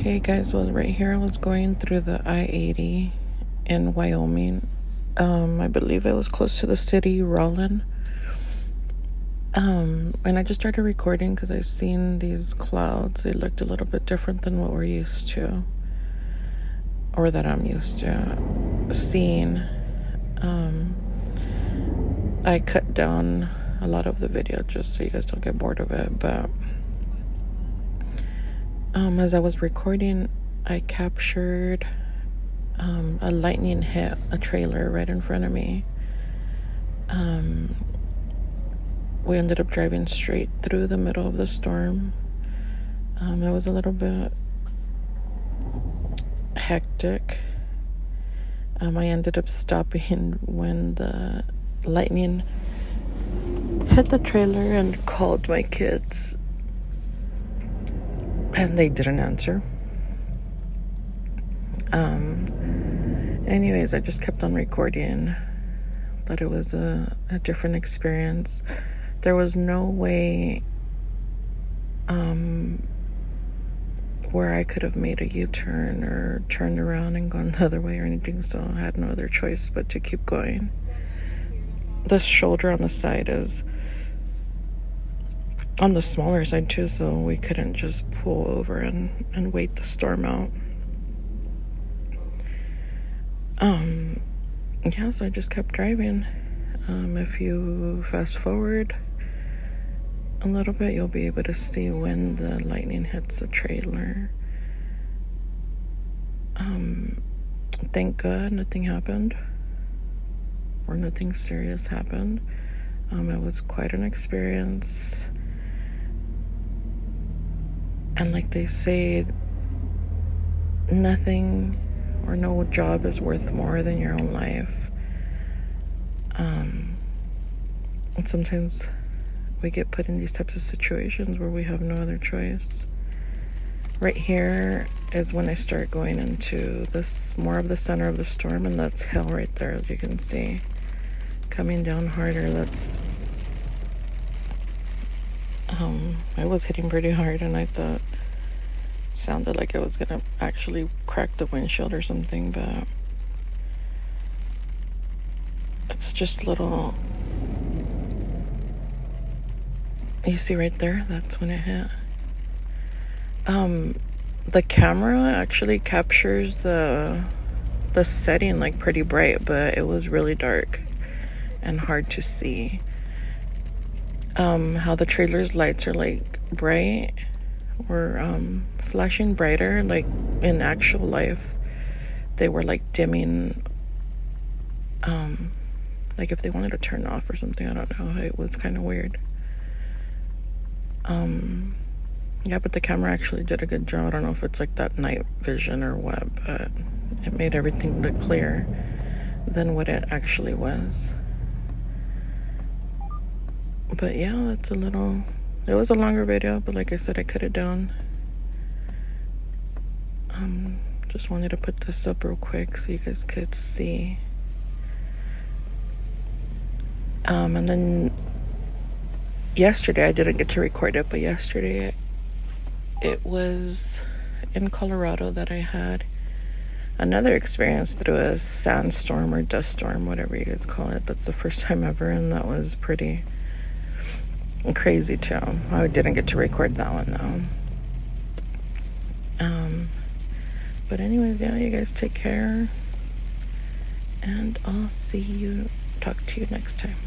Hey guys, well, right here I was going through the I-80 in Wyoming. I believe it was close to the city, Rawlings. And I just started recording because I seen these clouds. They looked a little bit different than what we're used to, or that I'm used to seeing. I cut down a lot of the video just so you guys don't get bored of it, but as I was recording, I captured a lightning hit a trailer right in front of me. We ended up driving straight through the middle of the storm. It was a little bit hectic. I ended up stopping when the lightning hit the trailer and called my kids, and they didn't answer. Anyways, I just kept on recording, but it was a different experience. There was no way where I could have made a U-turn or turned around and gone the other way or anything, so I had no other choice but to keep going. The shoulder on the side is on the smaller side too, so we couldn't just pull over and wait the storm out. Yeah, so I just kept driving. If you fast forward a little bit, you'll be able to see when the lightning hits the trailer. Thank God nothing happened, or nothing serious happened. It was quite an experience. And like they say, nothing or no job is worth more than your own life. And sometimes we get put in these types of situations where we have no other choice. Right here is when I start going into this more of the center of the storm, and that's hell right there, as you can see, coming down harder. That's I was hitting pretty hard, and I thought it sounded like it was gonna actually crack the windshield or something, but it's just little. You see right there, that's when it hit. The camera actually captures the setting like pretty bright, but it was really dark and hard to see. How the trailer's lights are like bright or flashing brighter, like in actual life they were like dimming, like if they wanted to turn off or something. I don't know, it was kind of weird. Yeah, but the camera actually did a good job. I don't know if it's like that night vision or what, but it made everything look clearer than what it actually was. But yeah, it was a longer video, but like I said, I cut it down. Just wanted to put this up real quick so you guys could see. And then yesterday, I didn't get to record it, but yesterday it was in Colorado that I had another experience through a sandstorm or dust storm, whatever you guys call it. That's the first time ever, and that was pretty crazy too. I didn't get to record that one though. But anyways, yeah, you guys take care, and I'll talk to you next time.